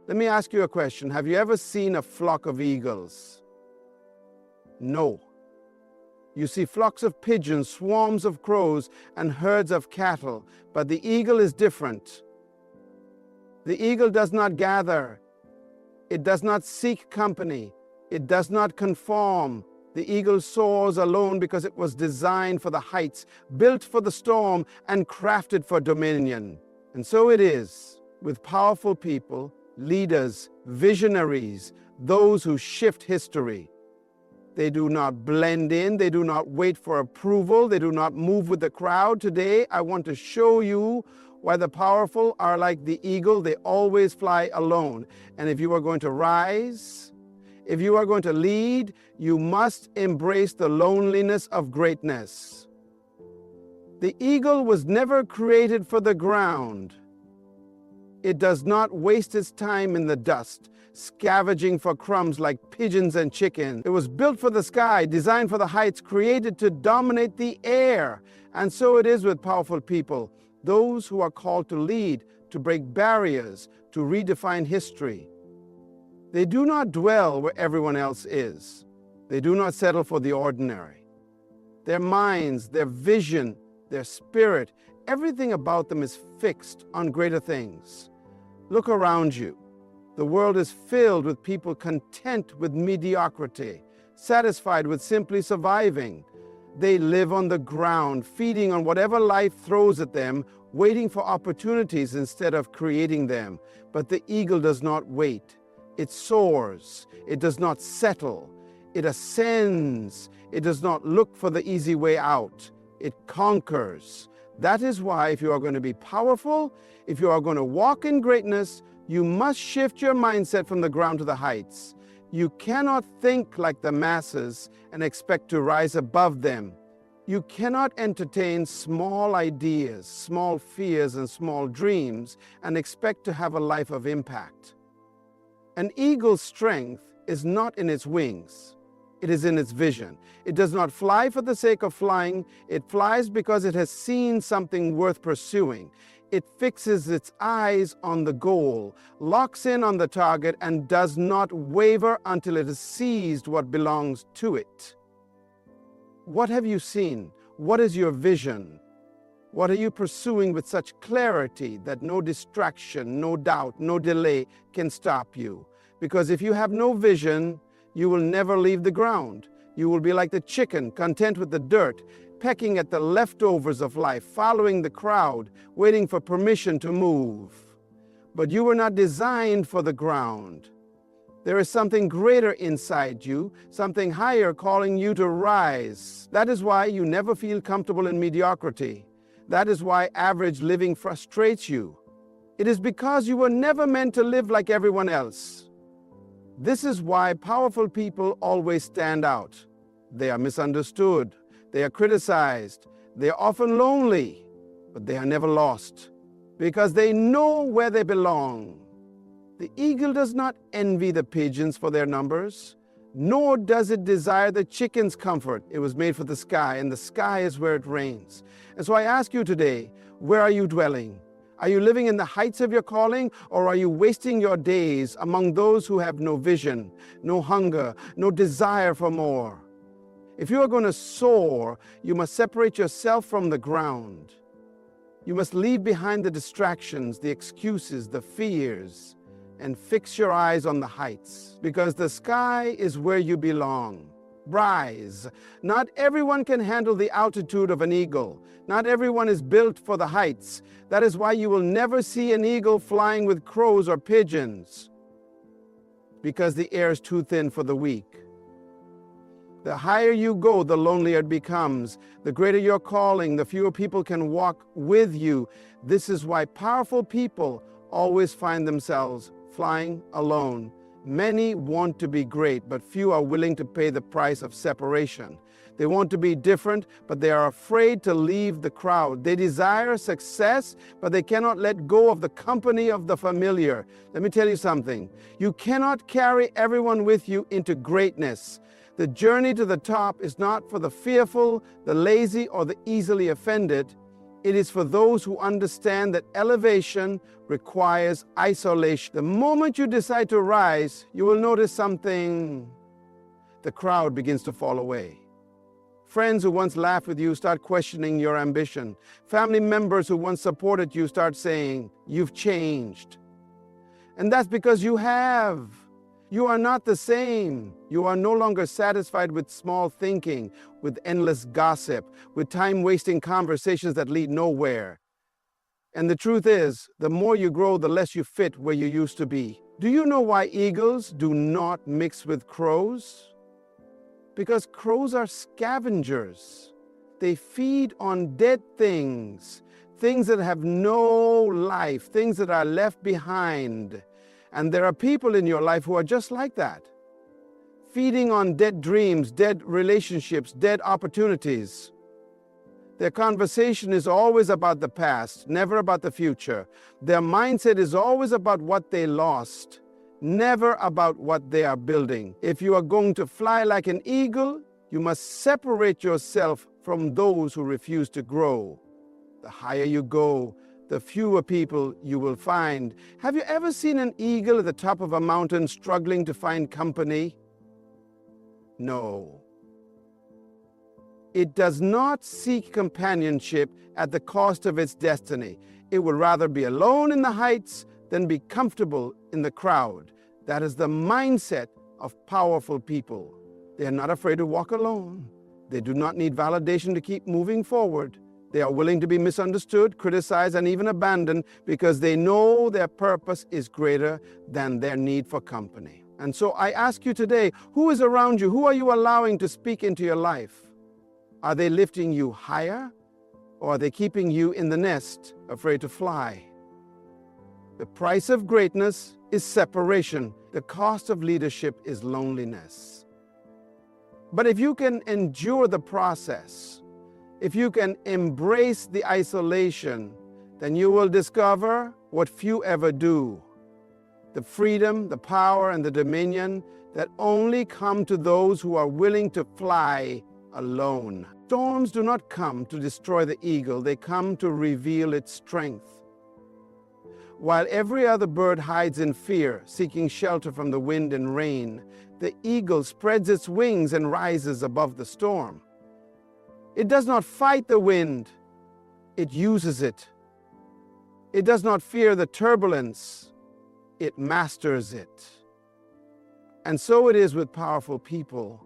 Let me ask you a question. Have you ever seen a flock of eagles? No. You see flocks of pigeons, swarms of crows, and herds of cattle, but the eagle is different. The eagle does not gather. It does not seek company. It does not conform. The eagle soars alone because it was designed for the heights, built for the storm, and crafted for dominion. And so it is with powerful people, leaders, visionaries, those who shift history. They do not blend in. They do not wait for approval. They do not move with the crowd. Today, I want to show you why the powerful are like the eagle. They always fly alone. And if you are going to rise, if you are going to lead, you must embrace the loneliness of greatness. The eagle was never created for the ground. It does not waste its time in the dust, scavenging for crumbs like pigeons and chickens. It was built for the sky, designed for the heights, created to dominate the air. And so it is with powerful people, those who are called to lead, to break barriers, to redefine history. They do not dwell where everyone else is. They do not settle for the ordinary. Their minds, their vision, their spirit, everything about them is fixed on greater things. Look around you. The world is filled with people content with mediocrity, satisfied with simply surviving. They live on the ground, feeding on whatever life throws at them, waiting for opportunities instead of creating them. But the eagle does not wait. It soars. It does not settle. It ascends. It does not look for the easy way out. It conquers. That is why if you are going to be powerful, if you are going to walk in greatness, you must shift your mindset from the ground to the heights. You cannot think like the masses and expect to rise above them. You cannot entertain small ideas, small fears, and small dreams and expect to have a life of impact. An eagle's strength is not in its wings. It is in its vision. It does not fly for the sake of flying. It flies because it has seen something worth pursuing. It fixes its eyes on the goal, locks in on the target, and does not waver until it has seized what belongs to it. What have you seen? What is your vision? What are you pursuing with such clarity that no distraction, no doubt, no delay can stop you? Because if you have no vision, you will never leave the ground. You will be like the chicken, content with the dirt, pecking at the leftovers of life, following the crowd, waiting for permission to move. But you were not designed for the ground. There is something greater inside you, something higher calling you to rise. That is why you never feel comfortable in mediocrity. That is why average living frustrates you. It is because you were never meant to live like everyone else. This is why powerful people always stand out. They are misunderstood. They are criticized. They are often lonely, but they are never lost because they know where they belong. The eagle does not envy the pigeons for their numbers, nor does it desire the chicken's comfort. It was made for the sky, and the sky is where it reigns. And so I ask you today, where are you dwelling? Are you living in the heights of your calling, or are you wasting your days among those who have no vision, no hunger, no desire for more? If you are going to soar, you must separate yourself from the ground. You must leave behind the distractions, the excuses, the fears, and fix your eyes on the heights, because the sky is where you belong. Rise. Not everyone can handle the altitude of an eagle. Not everyone is built for the heights. That is why you will never see an eagle flying with crows or pigeons, because the air is too thin for the weak. The higher you go, the lonelier it becomes. The greater your calling, the fewer people can walk with you. This is why powerful people always find themselves flying alone. Many want to be great, but few are willing to pay the price of separation. They want to be different, but they are afraid to leave the crowd. They desire success, but they cannot let go of the company of the familiar. Let me tell you something. You cannot carry everyone with you into greatness. The journey to the top is not for the fearful, the lazy, or the easily offended. It is for those who understand that elevation requires isolation. The moment you decide to rise, you will notice something. The crowd begins to fall away. Friends who once laughed with you start questioning your ambition. Family members who once supported you start saying, "You've changed." And that's because you have. You are not the same. You are no longer satisfied with small thinking, with endless gossip, with time-wasting conversations that lead nowhere. And the truth is, the more you grow, the less you fit where you used to be. Do you know why eagles do not mix with crows? Because crows are scavengers. They feed on dead things, things that have no life, things that are left behind. And there are people in your life who are just like that, feeding on dead dreams, dead relationships, dead opportunities. Their conversation is always about the past, never about the future. Their mindset is always about what they lost, never about what they are building. If you are going to fly like an eagle, you must separate yourself from those who refuse to grow. The higher you go, the fewer people you will find. Have you ever seen an eagle at the top of a mountain struggling to find company? No. It does not seek companionship at the cost of its destiny. It would rather be alone in the heights than be comfortable in the crowd. That is the mindset of powerful people. They are not afraid to walk alone. They do not need validation to keep moving forward. They are willing to be misunderstood, criticized, and even abandoned because they know their purpose is greater than their need for company. And so I ask you today, who is around you? Who are you allowing to speak into your life? Are they lifting you higher, or are they keeping you in the nest, afraid to fly? The price of greatness is separation. The cost of leadership is loneliness. But if you can endure the process, if you can embrace the isolation, then you will discover what few ever do. The freedom, the power, and the dominion that only come to those who are willing to fly alone. Storms do not come to destroy the eagle, they come to reveal its strength. While every other bird hides in fear, seeking shelter from the wind and rain, the eagle spreads its wings and rises above the storm. It does not fight the wind, it uses it. It does not fear the turbulence, it masters it. And so it is with powerful people.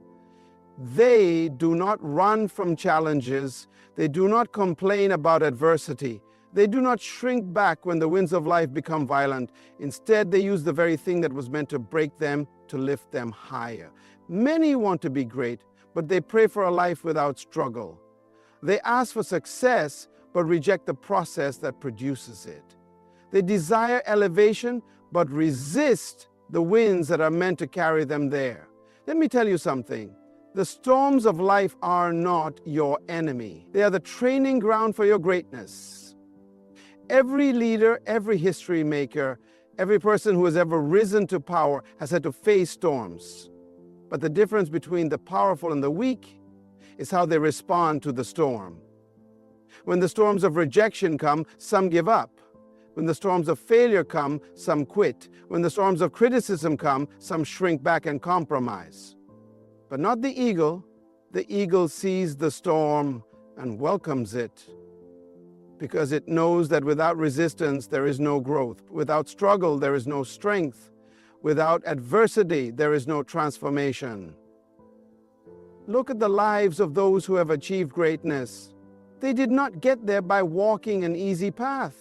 They do not run from challenges. They do not complain about adversity. They do not shrink back when the winds of life become violent. Instead, they use the very thing that was meant to break them to lift them higher. Many want to be great, but they pray for a life without struggle. They ask for success, but reject the process that produces it. They desire elevation, but resist the winds that are meant to carry them there. Let me tell you something. The storms of life are not your enemy. They are the training ground for your greatness. Every leader, every history maker, every person who has ever risen to power has had to face storms. But the difference between the powerful and the weak is how they respond to the storm. When the storms of rejection come, some give up. When the storms of failure come, some quit. When the storms of criticism come, some shrink back and compromise. But not the eagle. The eagle sees the storm and welcomes it, because it knows that without resistance, there is no growth. Without struggle, there is no strength. Without adversity, there is no transformation. Look at the lives of those who have achieved greatness. They did not get there by walking an easy path.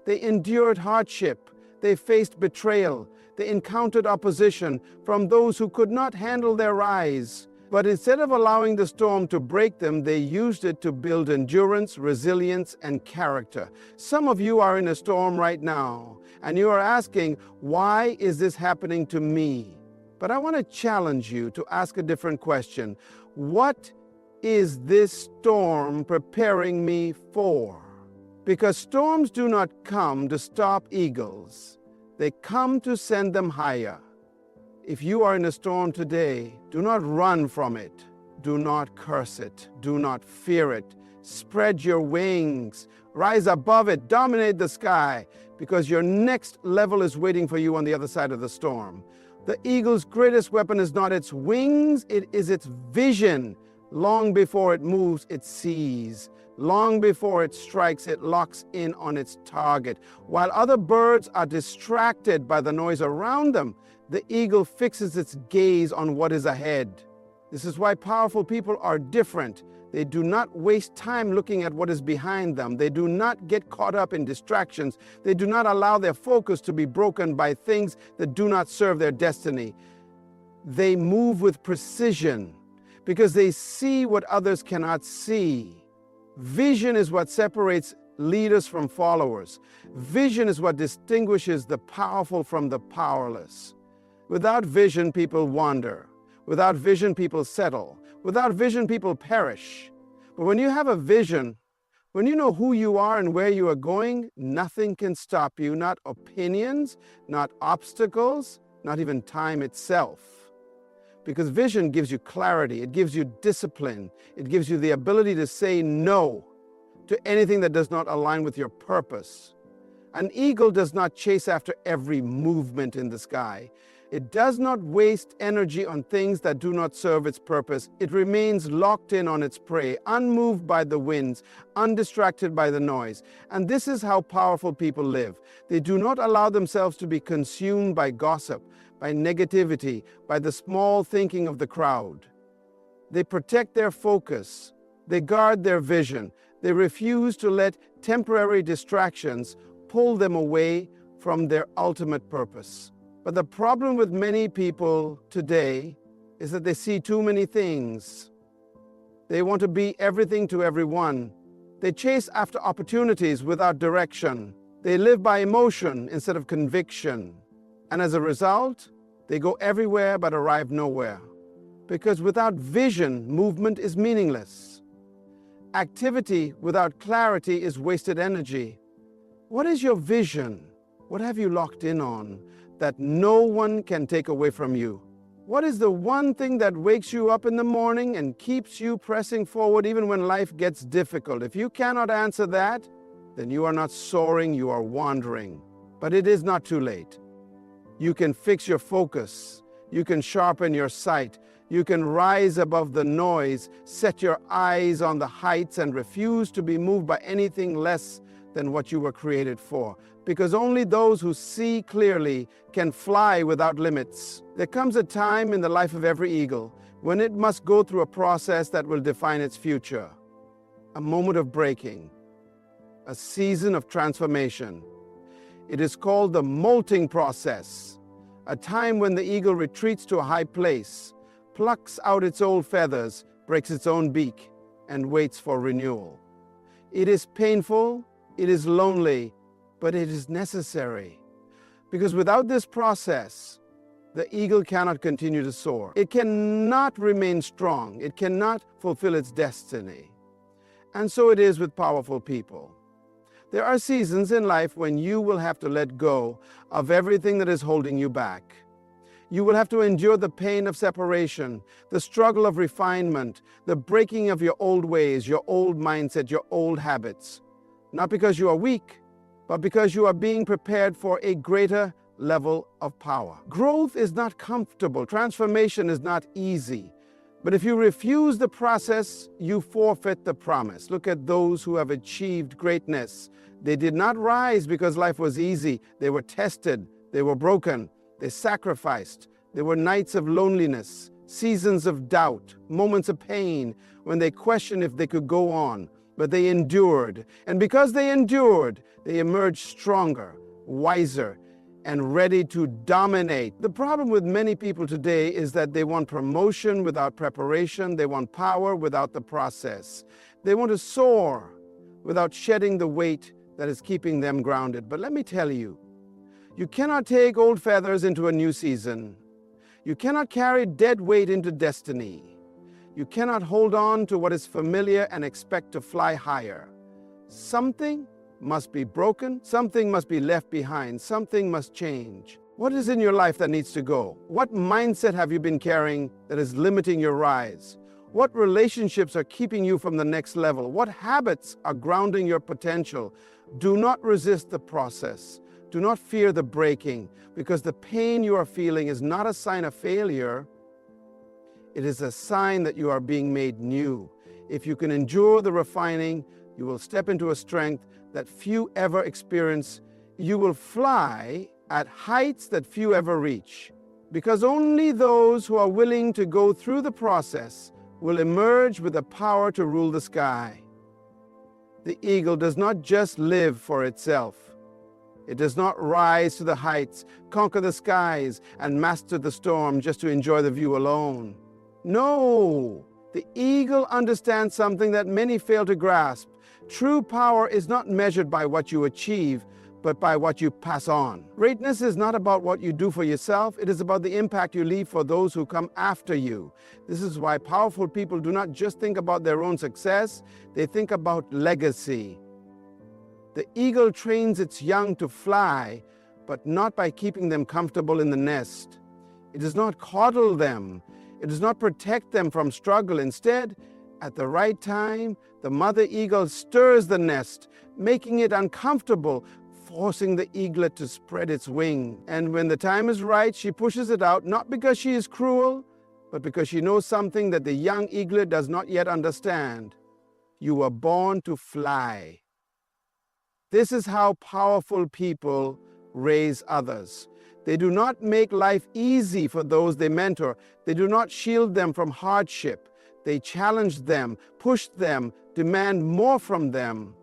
They endured hardship. They faced betrayal. They encountered opposition from those who could not handle their rise. But instead of allowing the storm to break them, they used it to build endurance, resilience, and character. Some of you are in a storm right now, and you are asking, why is this happening to me? But I want to challenge you to ask a different question. What is this storm preparing me for? Because storms do not come to stop eagles. They come to send them higher. If you are in a storm today, do not run from it. Do not curse it. Do not fear it. Spread your wings. Rise above it. Dominate the sky, because your next level is waiting for you on the other side of the storm. The eagle's greatest weapon is not its wings, it is its vision. Long before it moves, it sees. Long before it strikes, it locks in on its target. While other birds are distracted by the noise around them, the eagle fixes its gaze on what is ahead. This is why powerful people are different. They do not waste time looking at what is behind them. They do not get caught up in distractions. They do not allow their focus to be broken by things that do not serve their destiny. They move with precision because they see what others cannot see. Vision is what separates leaders from followers. Vision is what distinguishes the powerful from the powerless. Without vision, people wander. Without vision, people settle. Without vision, people perish. But when you have a vision, when you know who you are and where you are going, nothing can stop you, not opinions, not obstacles, not even time itself. Because vision gives you clarity, it gives you discipline, it gives you the ability to say no to anything that does not align with your purpose. An eagle does not chase after every movement in the sky. It does not waste energy on things that do not serve its purpose. It remains locked in on its prey, unmoved by the winds, undistracted by the noise. And this is how powerful people live. They do not allow themselves to be consumed by gossip, by negativity, by the small thinking of the crowd. They protect their focus. They guard their vision. They refuse to let temporary distractions pull them away from their ultimate purpose. But the problem with many people today is that they see too many things. They want to be everything to everyone. They chase after opportunities without direction. They live by emotion instead of conviction. And as a result, they go everywhere but arrive nowhere. Because without vision, movement is meaningless. Activity without clarity is wasted energy. What is your vision? What have you locked in on that no one can take away from you? What is the one thing that wakes you up in the morning and keeps you pressing forward even when life gets difficult? If you cannot answer that, then you are not soaring, you are wandering. But it is not too late. You can fix your focus. You can sharpen your sight. You can rise above the noise, set your eyes on the heights, and refuse to be moved by anything less than what you were created for. Because only those who see clearly can fly without limits. There comes a time in the life of every eagle when it must go through a process that will define its future. A moment of breaking, a season of transformation. It is called the molting process, a time when the eagle retreats to a high place, plucks out its old feathers, breaks its own beak, and waits for renewal. It is painful, it is lonely, but it is necessary. Because without this process, the eagle cannot continue to soar. It cannot remain strong. It cannot fulfill its destiny. And so it is with powerful people. There are seasons in life when you will have to let go of everything that is holding you back. You will have to endure the pain of separation, the struggle of refinement, the breaking of your old ways, your old mindset, your old habits. Not because you are weak, but because you are being prepared for a greater level of power. Growth is not comfortable. Transformation is not easy. But if you refuse the process, you forfeit the promise. Look at those who have achieved greatness. They did not rise because life was easy. They were tested. They were broken. They sacrificed. There were nights of loneliness, seasons of doubt, moments of pain when they questioned if they could go on. But they endured. And because they endured, they emerged stronger, wiser, and ready to dominate. The problem with many people today is that they want promotion without preparation. They want power without the process. They want to soar without shedding the weight that is keeping them grounded. But let me tell you, you cannot take old feathers into a new season. You cannot carry dead weight into destiny. You cannot hold on to what is familiar and expect to fly higher. Something must be broken. Something must be left behind. Something must change. What is in your life that needs to go? What mindset have you been carrying that is limiting your rise? What relationships are keeping you from the next level? What habits are grounding your potential? Do not resist the process. Do not fear the breaking, because the pain you are feeling is not a sign of failure. It is a sign that you are being made new. If you can endure the refining, you will step into a strength that few ever experience. You will fly at heights that few ever reach, because only those who are willing to go through the process will emerge with the power to rule the sky. The eagle does not just live for itself. It does not rise to the heights, conquer the skies, and master the storm just to enjoy the view alone. No, the eagle understands something that many fail to grasp. True power is not measured by what you achieve, but by what you pass on. Greatness is not about what you do for yourself. It is about the impact you leave for those who come after you. This is why powerful people do not just think about their own success, they think about legacy. The eagle trains its young to fly, but not by keeping them comfortable in the nest. It does not coddle them. It does not protect them from struggle. Instead, at the right time, the mother eagle stirs the nest, making it uncomfortable, forcing the eaglet to spread its wing. And when the time is right, she pushes it out, not because she is cruel, but because she knows something that the young eaglet does not yet understand. You were born to fly. This is how powerful people raise others. They do not make life easy for those they mentor. They do not shield them from hardship. They challenge them, push them, demand more from them,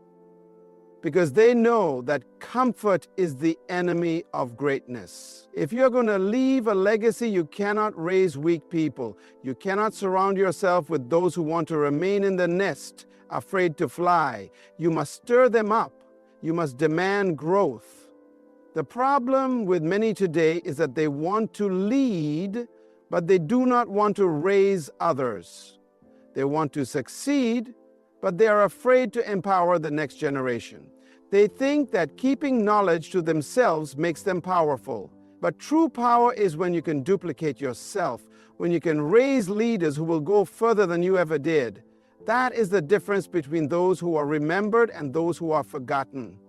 because they know that comfort is the enemy of greatness. If you're going to leave a legacy, you cannot raise weak people. You cannot surround yourself with those who want to remain in the nest, afraid to fly. You must stir them up. You must demand growth. The problem with many today is that they want to lead, but they do not want to raise others. They want to succeed, but they are afraid to empower the next generation. They think that keeping knowledge to themselves makes them powerful. But true power is when you can duplicate yourself, when you can raise leaders who will go further than you ever did. That is the difference between those who are remembered and those who are forgotten.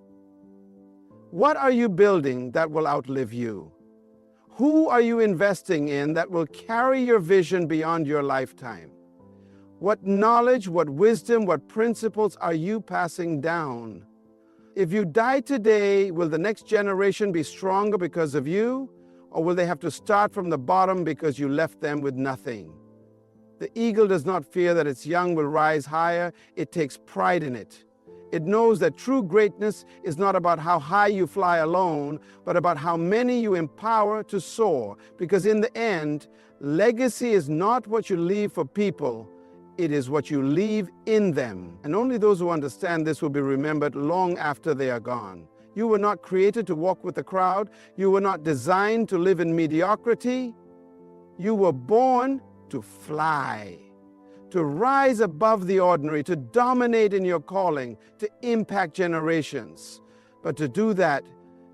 What are you building that will outlive you? Who are you investing in that will carry your vision beyond your lifetime? What knowledge, what wisdom, what principles are you passing down? If you die today, will the next generation be stronger because of you, or will they have to start from the bottom because you left them with nothing? The eagle does not fear that its young will rise higher. It takes pride in it. It knows that true greatness is not about how high you fly alone, but about how many you empower to soar. Because in the end, legacy is not what you leave for people, it is what you leave in them. And only those who understand this will be remembered long after they are gone. You were not created to walk with the crowd. You were not designed to live in mediocrity. You were born to fly, to rise above the ordinary, to dominate in your calling, to impact generations. But to do that,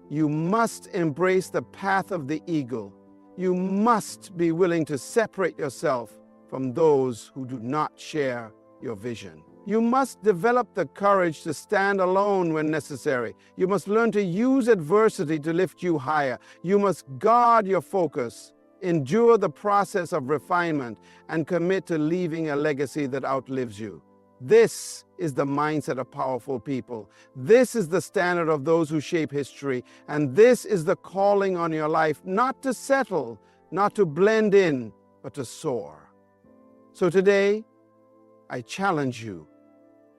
you must embrace the path of the eagle. You must be willing to separate yourself from those who do not share your vision. You must develop the courage to stand alone when necessary. You must learn to use adversity to lift you higher. You must guard your focus, endure the process of refinement, and commit to leaving a legacy that outlives you. This is the mindset of powerful people. This is the standard of those who shape history. And this is the calling on your life, not to settle, not to blend in, but to soar. So today, I challenge you.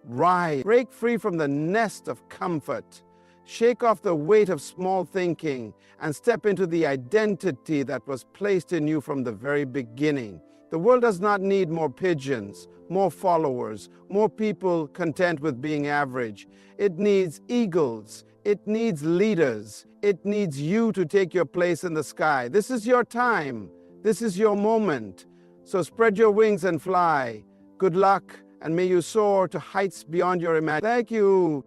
Rise, break free from the nest of comfort. Shake off the weight of small thinking and step into the identity that was placed in you from the very beginning. The world does not need more pigeons, more followers, more people content with being average. It needs eagles. It needs leaders. It needs you to take your place in the sky. This is your time. This is your moment. So spread your wings and fly. Good luck, and may you soar to heights beyond your imagination. Thank you.